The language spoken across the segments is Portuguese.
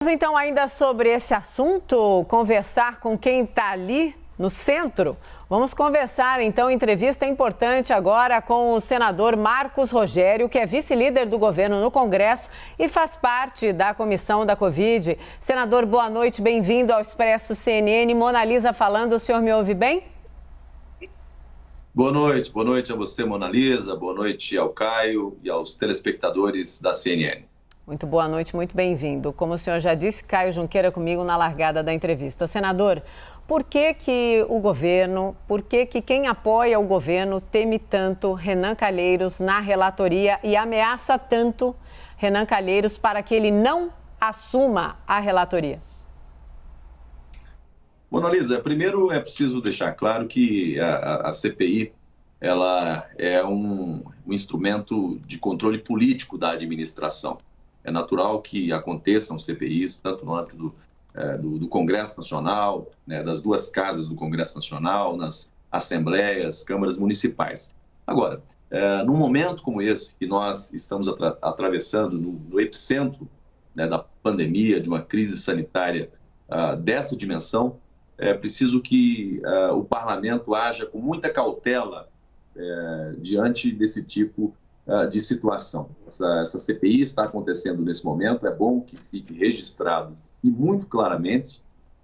Vamos então ainda sobre esse assunto, conversar com quem está ali no centro. Vamos conversar então, entrevista importante agora com o senador Marcos Rogério, que é vice-líder do governo no Congresso e faz parte da comissão da Covid. Senador, boa noite, bem-vindo ao Expresso CNN. Mona Lisa falando, o senhor me ouve bem? Boa noite a você, Mona Lisa, boa noite ao Caio e aos telespectadores da CNN. Muito boa noite, muito bem-vindo. Como o senhor já disse, Caio Junqueira comigo na largada da entrevista. Senador, por que quem apoia o governo teme tanto Renan Calheiros na relatoria e ameaça tanto Renan Calheiros para que ele não assuma a relatoria? Mona Lisa, primeiro é preciso deixar claro que a CPI ela é um instrumento de controle político da administração. É natural que aconteçam CPIs, tanto no âmbito do Congresso Nacional, né, das duas casas do Congresso Nacional, nas assembleias, câmaras municipais. Agora, num momento como esse, que nós estamos atravessando no epicentro, né, da pandemia, de uma crise sanitária dessa dimensão, é preciso que o parlamento haja com muita cautela diante desse tipo de situação. Essa CPI está acontecendo nesse momento, é bom que fique registrado e muito claramente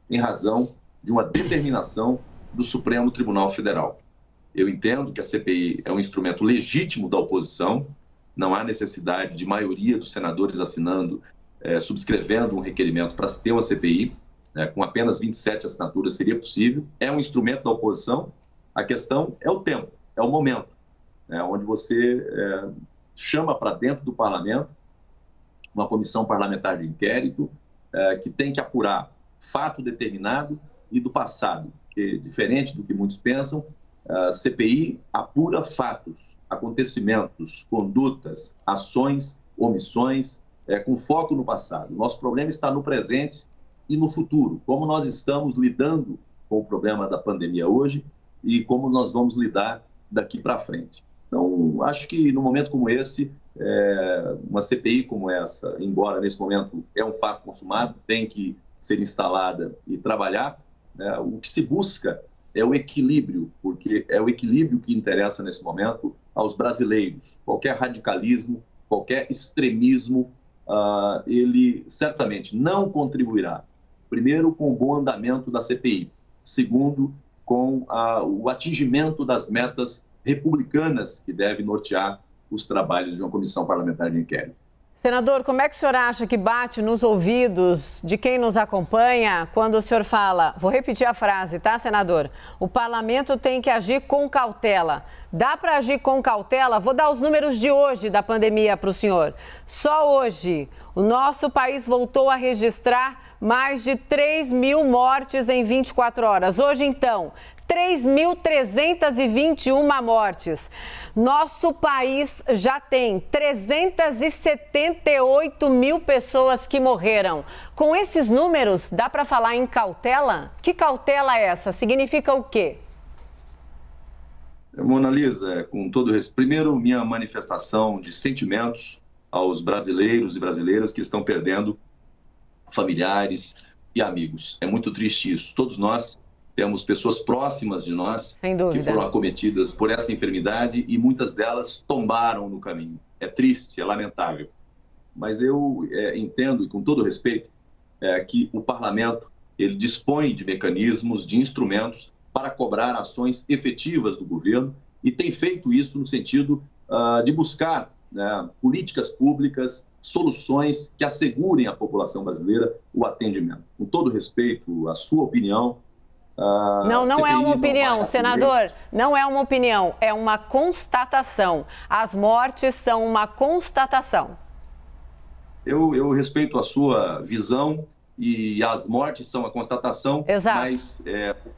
em razão de uma determinação do Supremo Tribunal Federal. Eu entendo que a CPI é um instrumento legítimo da oposição, não há necessidade de maioria dos senadores assinando, subscrevendo um requerimento para se ter uma CPI, com apenas 27 assinaturas seria possível, é um instrumento da oposição, a questão é o tempo, é o momento, onde você chama para dentro do parlamento uma comissão parlamentar de inquérito que tem que apurar fato determinado e do passado, que diferente do que muitos pensam, a CPI apura fatos, acontecimentos, condutas, ações, omissões, com foco no passado. O nosso problema está no presente e no futuro, como nós estamos lidando com o problema da pandemia hoje e como nós vamos lidar daqui para frente. Então, acho que num momento como esse, uma CPI como essa, embora nesse momento é um fato consumado, tem que ser instalada e trabalhar, o que se busca é o equilíbrio, porque é o equilíbrio que interessa nesse momento aos brasileiros. Qualquer radicalismo, qualquer extremismo, ele certamente não contribuirá, primeiro, com o bom andamento da CPI, segundo, com o atingimento das metas republicanas que deve nortear os trabalhos de uma comissão parlamentar de inquérito. Senador, como é que o senhor acha que bate nos ouvidos de quem nos acompanha quando o senhor fala, vou repetir a frase, tá, senador? O parlamento tem que agir com cautela. Dá para agir com cautela? Vou dar os números de hoje da pandemia para o senhor. Só hoje, o nosso país voltou a registrar mais de 3 mil mortes em 24 horas. Hoje, então, 3.321 mortes. Nosso país já tem 378 mil pessoas que morreram. Com esses números, dá para falar em cautela? Que cautela é essa? Significa o quê? Mona Lisa, com todo respeito, primeiro, minha manifestação de sentimentos aos brasileiros e brasileiras que estão perdendo familiares e amigos. É muito triste isso. Todos nós temos pessoas próximas de nós que foram acometidas por essa enfermidade e muitas delas tombaram no caminho. É triste, é lamentável. Mas eu entendo, e com todo respeito, que o parlamento ele dispõe de mecanismos, de instrumentos para cobrar ações efetivas do governo e tem feito isso no sentido de buscar políticas públicas, soluções que assegurem à população brasileira o atendimento. Com todo respeito à sua opinião, não é uma opinião, senador, não é uma opinião, é uma constatação. As mortes são uma constatação. Eu respeito a sua visão e as mortes são a constatação. Exato. Mas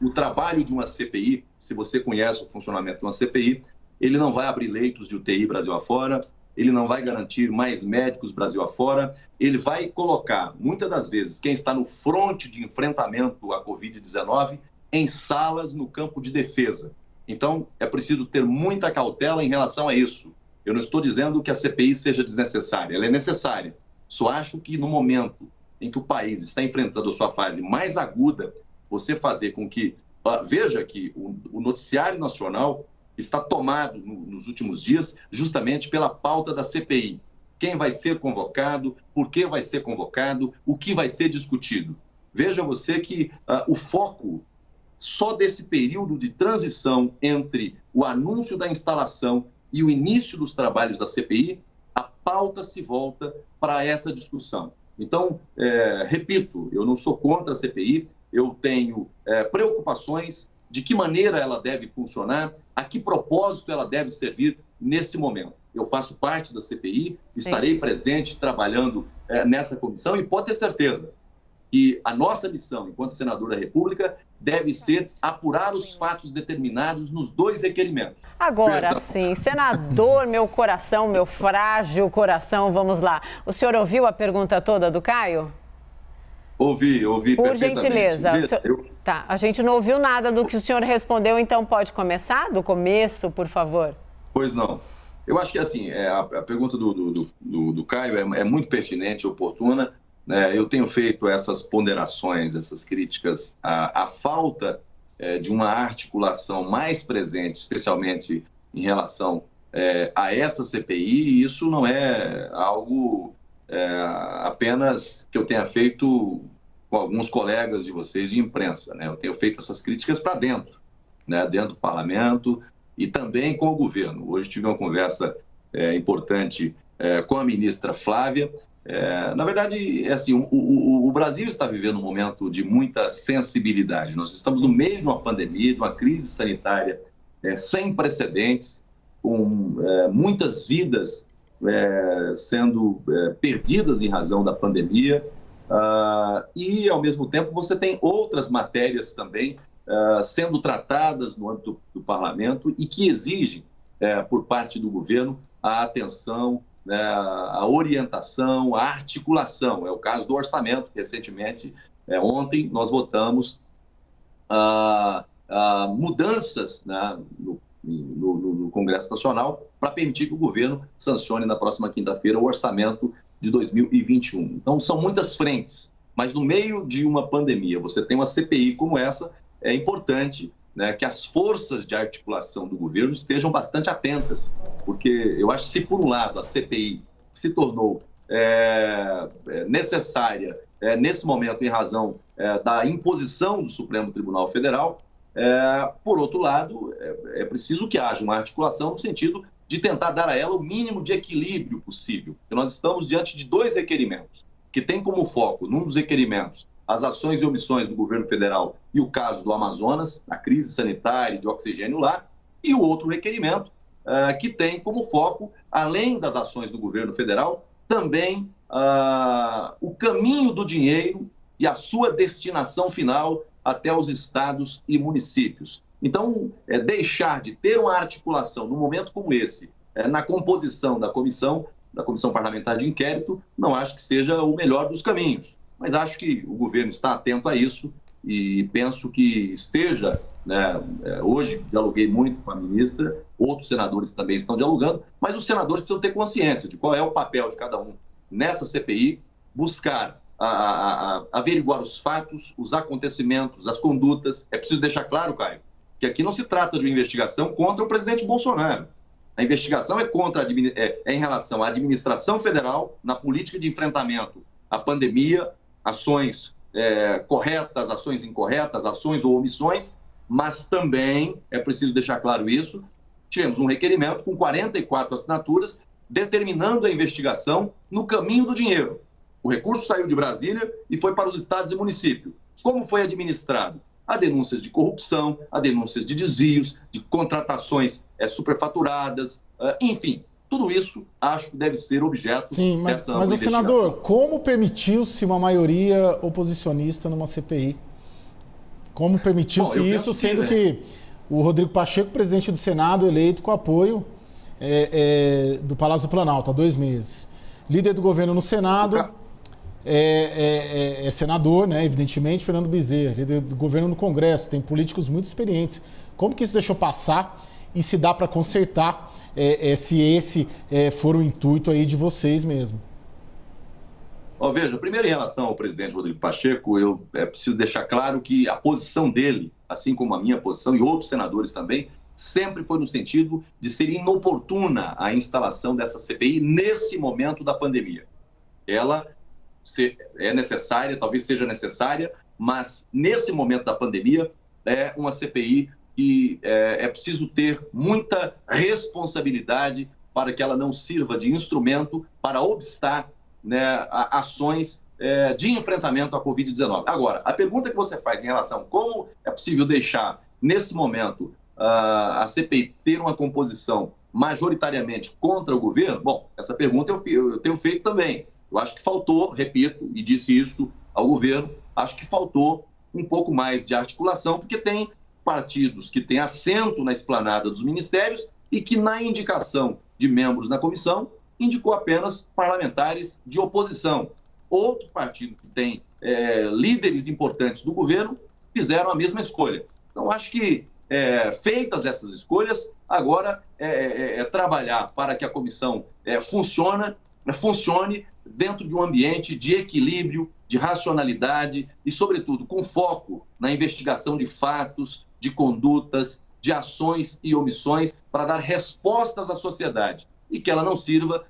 o trabalho de uma CPI, se você conhece o funcionamento de uma CPI, ele não vai abrir leitos de UTI Brasil afora, ele não vai garantir mais médicos Brasil afora, ele vai colocar, muitas das vezes, quem está no fronte de enfrentamento à Covid-19 em salas no campo de defesa. Então, é preciso ter muita cautela em relação a isso. Eu não estou dizendo que a CPI seja desnecessária, ela é necessária. Só acho que no momento em que o país está enfrentando a sua fase mais aguda, você fazer com que... Veja que o noticiário nacional está tomado nos últimos dias justamente pela pauta da CPI. Quem vai ser convocado, por que vai ser convocado, o que vai ser discutido. Veja você que o foco só desse período de transição entre o anúncio da instalação e o início dos trabalhos da CPI, a pauta se volta para essa discussão. Então, repito, eu não sou contra a CPI, eu tenho preocupações de que maneira ela deve funcionar, a que propósito ela deve servir nesse momento. Eu faço parte da CPI, estarei presente trabalhando nessa comissão e pode ter certeza que a nossa missão, enquanto senador da República, deve ser apurar os fatos determinados nos 2 requerimentos. Agora sim, senador, meu coração, meu frágil coração, vamos lá. O senhor ouviu a pergunta toda do Caio? Ouvi Por perfeitamente. gentileza. Tá, a gente não ouviu nada do que o senhor respondeu, então pode começar do começo, por favor? Pois não. Eu acho que assim, a pergunta do Caio é muito pertinente e oportuna. Eu tenho feito essas ponderações, essas críticas à falta de uma articulação mais presente, especialmente em relação a essa CPI, e isso não é algo apenas que eu tenha feito com alguns colegas de vocês de imprensa. Eu tenho feito essas críticas para dentro, dentro do parlamento e também com o governo. Hoje tive uma conversa importante com a ministra Flávia. Na verdade, assim, o Brasil está vivendo um momento de muita sensibilidade. Nós estamos no meio de uma pandemia, de uma crise sanitária sem precedentes, com muitas vidas sendo perdidas em razão da pandemia. E, ao mesmo tempo, você tem outras matérias também sendo tratadas no âmbito do parlamento e que exigem, por parte do governo, a atenção, a orientação, a articulação. É o caso do orçamento. Recentemente, ontem, nós votamos mudanças no Congresso Nacional para permitir que o governo sancione na próxima quinta-feira o orçamento de 2021. Então, são muitas frentes, mas no meio de uma pandemia, você tem uma CPI como essa, é importante que as forças de articulação do governo estejam bastante atentas, porque eu acho que se, por um lado, a CPI se tornou necessária nesse momento em razão da imposição do Supremo Tribunal Federal, por outro lado, é preciso que haja uma articulação no sentido de tentar dar a ela o mínimo de equilíbrio possível. Porque nós estamos diante de 2 requerimentos, que tem como foco, num dos requerimentos, as ações e omissões do governo federal e o caso do Amazonas, a crise sanitária e de oxigênio lá, e o outro requerimento, que tem como foco, além das ações do governo federal, também o caminho do dinheiro e a sua destinação final até os estados e municípios. Então, deixar de ter uma articulação num momento como esse, na composição da comissão parlamentar de inquérito, não acho que seja o melhor dos caminhos. Mas acho que o governo está atento a isso e penso que esteja, hoje dialoguei muito com a ministra, outros senadores também estão dialogando, mas os senadores precisam ter consciência de qual é o papel de cada um nessa CPI, buscar averiguar os fatos, os acontecimentos, as condutas. É preciso deixar claro, Caio, que aqui não se trata de uma investigação contra o presidente Bolsonaro. A investigação é em relação à administração federal, na política de enfrentamento à pandemia, ações corretas, ações incorretas, ações ou omissões, mas também é preciso deixar claro isso. Tivemos um requerimento com 44 assinaturas determinando a investigação no caminho do dinheiro. O recurso saiu de Brasília e foi para os estados e municípios. Como foi administrado? Há denúncias de corrupção, há denúncias de desvios, de contratações superfaturadas, enfim. Tudo isso, acho que deve ser objeto dessa investigação. Mas, senador, como permitiu-se uma maioria oposicionista numa CPI? Como permitiu-se isso, sendo que o Rodrigo Pacheco, presidente do Senado, eleito com apoio do Palácio do Planalto há 2 meses. Líder do governo no Senado, senador, evidentemente, Fernando Bezerra. Líder do governo no Congresso, tem políticos muito experientes. Como que isso deixou passar e se dá para consertar se esse for o intuito aí de vocês mesmo? Veja, primeiro em relação ao presidente Rodrigo Pacheco, eu preciso deixar claro que a posição dele, assim como a minha posição e outros senadores também, sempre foi no sentido de ser inoportuna a instalação dessa CPI nesse momento da pandemia. Ela é necessária, talvez seja necessária, mas nesse momento da pandemia é uma CPI que é preciso ter muita responsabilidade para que ela não sirva de instrumento para obstar, né, ações de enfrentamento à Covid-19. Agora, a pergunta que você faz em relação a como é possível deixar, nesse momento, a CPI ter uma composição majoritariamente contra o governo, bom, essa pergunta eu tenho feito também. Eu acho que faltou, repito, e disse isso ao governo, acho que faltou um pouco mais de articulação, porque tem partidos que têm assento na esplanada dos ministérios e que, na indicação de membros da comissão, indicou apenas parlamentares de oposição. Outro partido que tem líderes importantes do governo fizeram a mesma escolha. Então, acho que, feitas essas escolhas, agora trabalhar para que a comissão funcione dentro de um ambiente de equilíbrio, de racionalidade e, sobretudo, com foco na investigação de fatos, de condutas, de ações e omissões para dar respostas à sociedade e que ela não sirva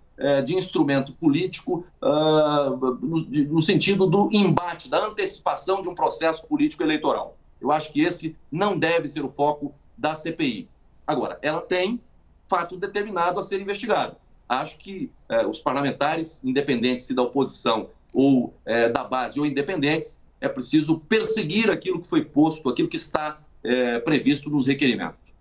de instrumento político no sentido do embate, da antecipação de um processo político eleitoral. Eu acho que esse não deve ser o foco da CPI. Agora, ela tem fato determinado a ser investigado. Acho que os parlamentares, independentes se da oposição ou da base ou independentes, é preciso perseguir aquilo que foi posto, aquilo que está previsto nos requerimentos.